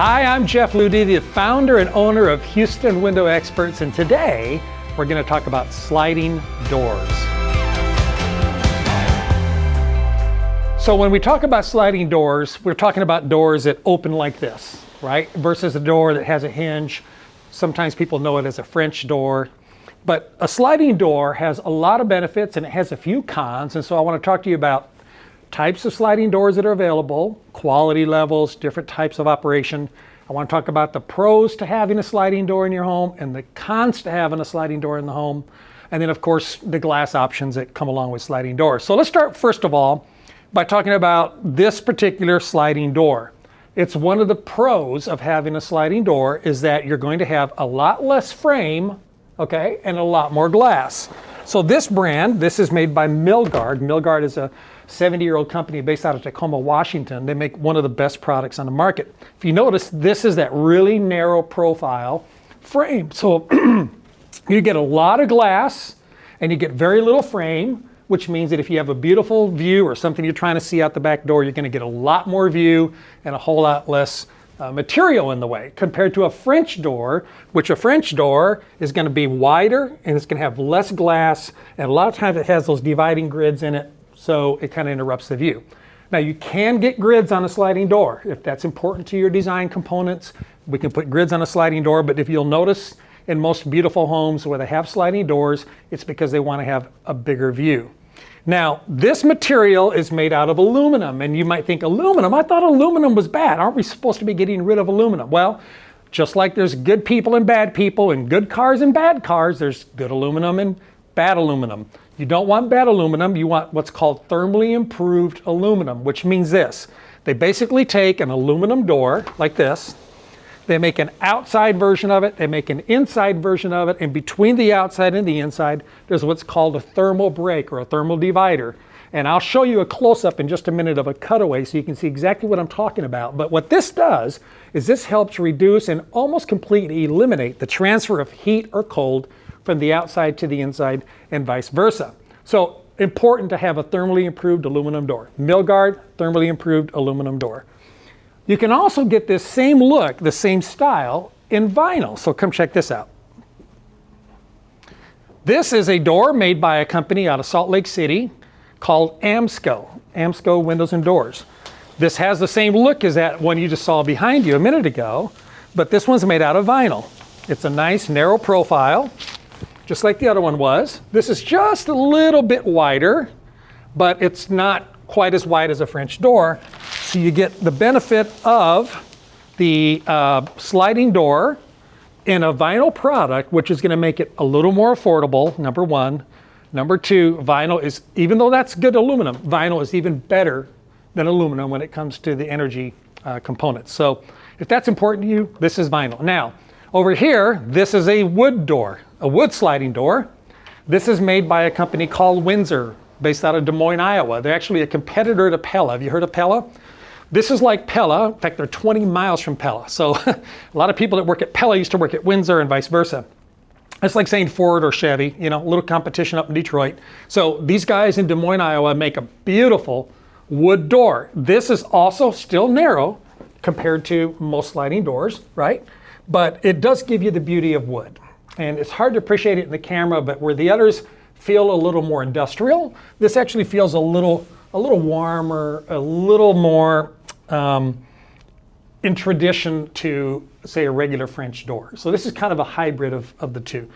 Hi, I'm Jeff Ludy, the founder and owner of Houston Window Experts, and today we're going to talk about sliding doors. So when we talk about sliding doors, we're talking about doors that open like this, right? Versus a door that has a hinge. Sometimes people know it as a French door. But a sliding door has a lot of benefits and it has a few cons, and so I want to talk to you about types of sliding doors that are available, quality levels, different types of operation. I want to talk about the pros to having a sliding door in your home and the cons to having a sliding door in the home. And then of course, the glass options that come along with sliding doors. So let's start first of all by talking about this particular sliding door. It's one of the pros of having a sliding door is that you're going to have a lot less frame, okay, and a lot more glass. So this brand, this is made by Milgard. Milgard is a 70-year-old company based out of Tacoma, Washington. They make one of the best products on the market. If you notice, this is that really narrow profile frame. So you get a lot of glass and you get very little frame, which means that if you have a beautiful view or something you're trying to see out the back door, you're going to get a lot more view and a whole lot less material in the way compared to a French door, which a French door is going to be wider and it's going to have less glass, and a lot of times it has those dividing grids in it, so it kind of interrupts the view. Now you can get grids on a sliding door if that's important to your design components. We can put grids on a sliding door, but if you'll notice in most beautiful homes where they have sliding doors, it's because they want to have a bigger view. Now, this material is made out of aluminum, and you might think, aluminum? I thought aluminum was bad. Aren't we supposed to be getting rid of aluminum? Well, just like there's good people and bad people, and good cars and bad cars, there's good aluminum and bad aluminum. You don't want bad aluminum, you want what's called thermally improved aluminum, which means this. They basically take an aluminum door like this, they make an outside version of it, they make an inside version of it, and between the outside and the inside, there's what's called a thermal break or a thermal divider. And I'll show you a close-up in just a minute of a cutaway so you can see exactly what I'm talking about. But what this does is this helps reduce and almost completely eliminate the transfer of heat or cold from the outside to the inside and vice versa. So important to have a thermally improved aluminum door. Milgard, thermally improved aluminum door. You can also get this same look, the same style in vinyl. So come check this out. This is a door made by a company out of Salt Lake City called Amsco Windows and Doors. This has the same look as that one you just saw behind you a minute ago, but this one's made out of vinyl. It's a nice narrow profile, just like the other one was. This is just a little bit wider, but it's not quite as wide as a French door. So you get the benefit of the sliding door in a vinyl product, which is going to make it a little more affordable, number one. Number two, vinyl is, even though that's good aluminum, vinyl is even better than aluminum when it comes to the energy components. So if that's important to you, this is vinyl. Now, over here, this is a wood door, a wood sliding door. This is made by a company called Windsor, based out of Des Moines, Iowa. They're actually a competitor to Pella. Have you heard of Pella? This is like Pella. In fact, they're 20 miles from Pella. So a lot of people that work at Pella used to work at Windsor and vice versa. It's like saying Ford or Chevy, you know, a little competition up in Detroit. So these guys in Des Moines, Iowa make a beautiful wood door. This is also still narrow compared to most sliding doors, right? But it does give you the beauty of wood. And it's hard to appreciate it in the camera, but where the others feel a little more industrial, this actually feels a little warmer, a little more in tradition to, say, a regular French door. So this is kind of a hybrid of the two.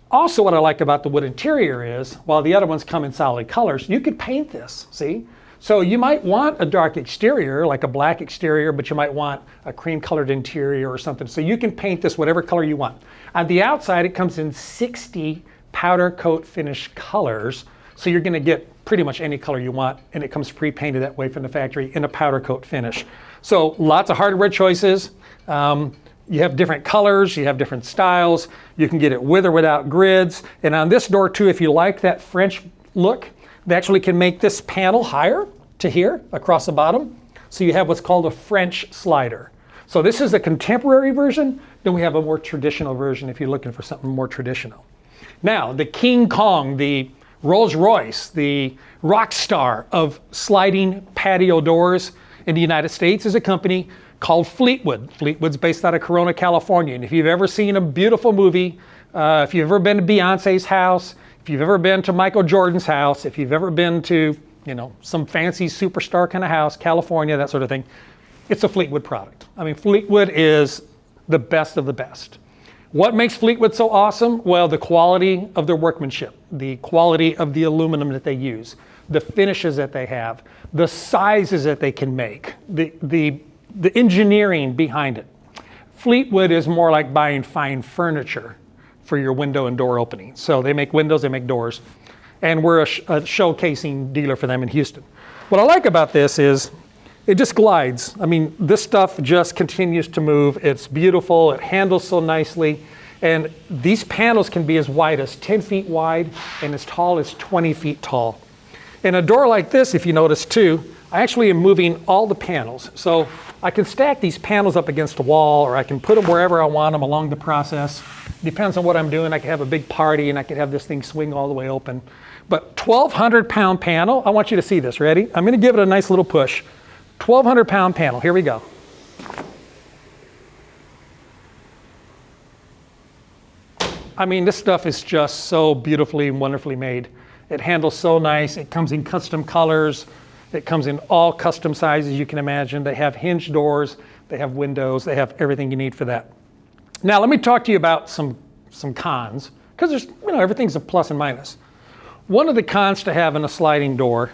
Also, what I like about the wood interior is, while the other ones come in solid colors, you could paint this, see? So you might want a dark exterior, like a black exterior, but you might want a cream-colored interior or something. So you can paint this whatever color you want. On the outside, it comes in 60 powder coat finish colors. So you're going to get pretty much any color you want, and it comes pre-painted that way from the factory in a powder coat finish. So lots of hardware choices. You have different colors, you have different styles. You can get it with or without grids. And on this door too, if you like that French look, they actually can make this panel higher to here across the bottom. So you have what's called a French slider. So this is a contemporary version. Then we have a more traditional version if you're looking for something more traditional. Now, the King Kong, the Rolls Royce, the rock star of sliding patio doors In the United States is a company called Fleetwood. Fleetwood's based out of Corona, California. And if you've ever seen a beautiful movie, if you've ever been to Beyonce's house, if you've ever been to Michael Jordan's house, if you've ever been to, some fancy superstar kind of house, California, that sort of thing, it's a Fleetwood product. I mean, Fleetwood is the best of the best. What makes Fleetwood so awesome? Well, the quality of their workmanship, the quality of the aluminum that they use, the finishes that they have, the sizes that they can make, the engineering behind it. Fleetwood is more like buying fine furniture for your window and door opening. So they make windows, they make doors, and we're a showcasing dealer for them in Houston. What I like about this is it just glides. I mean, this stuff just continues to move. It's beautiful, it handles so nicely, and these panels can be as wide as 10 feet wide and as tall as 20 feet tall. In a door like this, if you notice too, I actually am moving all the panels. So I can stack these panels up against a wall, or I can put them wherever I want them along the process. Depends on what I'm doing. I could have a big party and I could have this thing swing all the way open. But 1,200 pound panel, I want you to see this. Ready? I'm gonna give it a nice little push. 1,200 pound panel, here we go. I mean, this stuff is just so beautifully and wonderfully made. It handles so nice. It comes in custom colors. It comes in all custom sizes you can imagine. They have hinge doors, they have windows, they have everything you need for that. Now let me talk to you about some cons, because there's, everything's a plus and minus. One of the cons to having a sliding door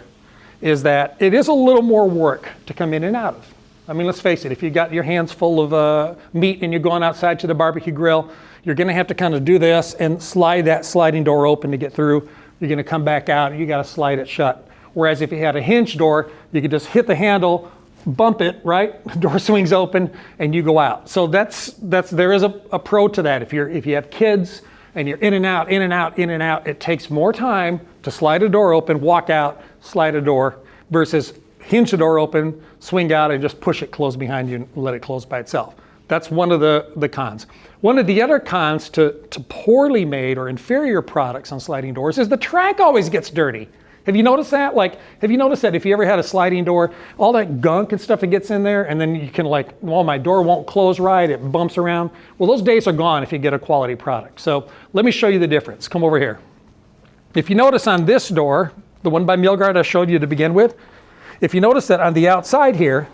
is that it is a little more work to come in and out of. I mean, let's face it, if you got your hands full of meat and you're going outside to the barbecue grill, you're gonna have to kind of do this and slide that sliding door open to get through. You're gonna come back out and you gotta slide it shut. Whereas if you had a hinge door, you could just hit the handle, bump it, right? The door swings open and you go out. So there is a pro to that. If you have kids and you're in and out, in and out, in and out, it takes more time to slide a door open, walk out, slide a door, versus hinge the door open, swing out and just push it close behind you and let it close by itself. That's one of the cons. One of the other cons to poorly made or inferior products on sliding doors is the track always gets dirty. Have you noticed that? Have you noticed that if you ever had a sliding door, all that gunk and stuff that gets in there, and then you can well, my door won't close right, it bumps around. Well, those days are gone if you get a quality product. So let me show you the difference. Come over here. If you notice on this door, the one by Milgard I showed you to begin with, if you notice that on the outside here,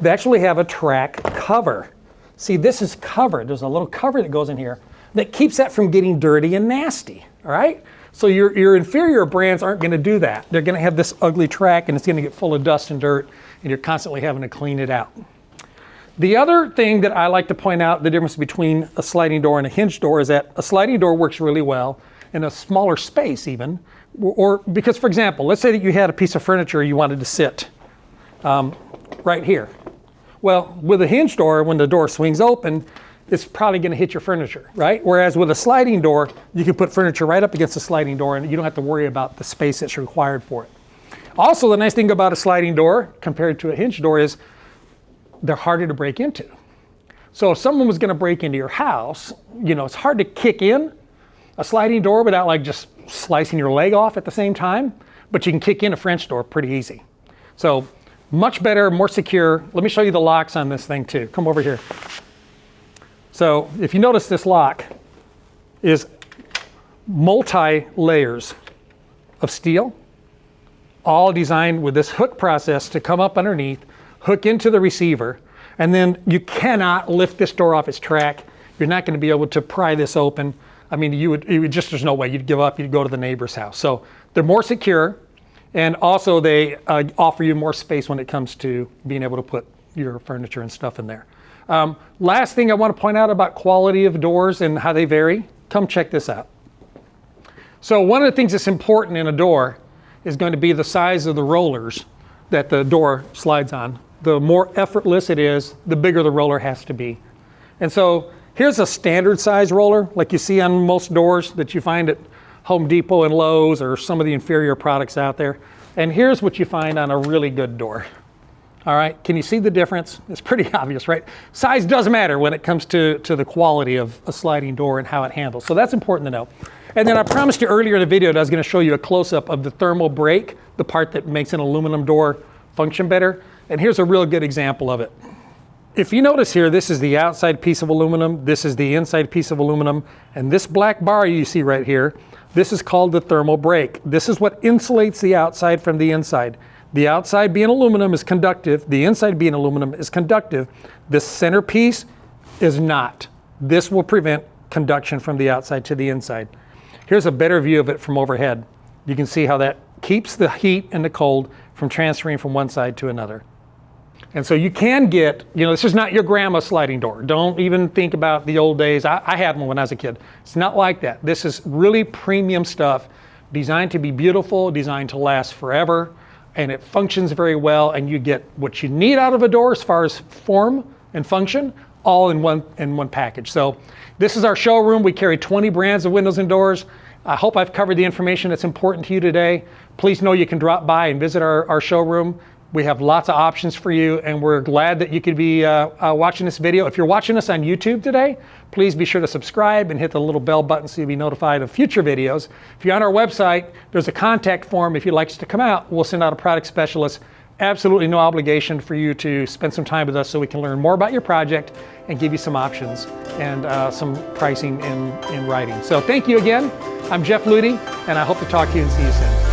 they actually have a track cover. See, this is covered. There's a little cover that goes in here that keeps that from getting dirty and nasty, all right? So your inferior brands aren't gonna do that. They're gonna have this ugly track and it's gonna get full of dust and dirt and you're constantly having to clean it out. The other thing that I like to point out, the difference between a sliding door and a hinge door, is that a sliding door works really well in a smaller space even, or because, for example, let's say that you had a piece of furniture you wanted to sit right here. Well, with a hinge door, when the door swings open, it's probably going to hit your furniture, right? Whereas with a sliding door, you can put furniture right up against the sliding door and you don't have to worry about the space that's required for it. Also, the nice thing about a sliding door compared to a hinge door is they're harder to break into. So if someone was going to break into your house, it's hard to kick in a sliding door without just slicing your leg off at the same time, but you can kick in a French door pretty easy. So much better, more secure. Let me show you the locks on this thing too. Come over here. So if you notice, this lock is multi-layers of steel, all designed with this hook process to come up underneath, hook into the receiver, and then you cannot lift this door off its track. You're not going to be able to pry this open. I mean, you would just, there's no way. You'd give up, you'd go to the neighbor's house. So they're more secure, and also they offer you more space when it comes to being able to put your furniture and stuff in there. Last thing I want to point out about quality of doors and how they vary, come check this out. So one of the things that's important in a door is going to be the size of the rollers that the door slides on. The more effortless it is, the bigger the roller has to be. And so here's a standard size roller like you see on most doors that you find at Home Depot and Lowe's or some of the inferior products out there. And here's what you find on a really good door. All right, can you see the difference? It's pretty obvious, right? Size does matter when it comes to the quality of a sliding door and how it handles. So that's important to know. And then I promised you earlier in the video that I was going to show you a close-up of the thermal brake, the part that makes an aluminum door function better. And here's a real good example of it. If you notice here, this is the outside piece of aluminum, this is the inside piece of aluminum, and this black bar you see right here, this is called the thermal break. This is what insulates the outside from the inside. The outside being aluminum is conductive, the inside being aluminum is conductive. This center piece is not. This will prevent conduction from the outside to the inside. Here's a better view of it from overhead. You can see how that keeps the heat and the cold from transferring from one side to another. And so you can get, this is not your grandma's sliding door. Don't even think about the old days. I had one when I was a kid. It's not like that. This is really premium stuff, designed to be beautiful, designed to last forever, and it functions very well, and you get what you need out of a door as far as form and function, all in one package. So this is our showroom. We carry 20 brands of windows and doors. I hope I've covered the information that's important to you today. Please know you can drop by and visit our showroom. We have lots of options for you, and we're glad that you could be watching this video. If you're watching us on YouTube today, please be sure to subscribe and hit the little bell button so you'll be notified of future videos. If you're on our website, there's a contact form. If you'd like us to come out, we'll send out a product specialist. Absolutely no obligation for you to spend some time with us so we can learn more about your project and give you some options and some pricing in writing. So thank you again. I'm Jeff Ludy, and I hope to talk to you and see you soon.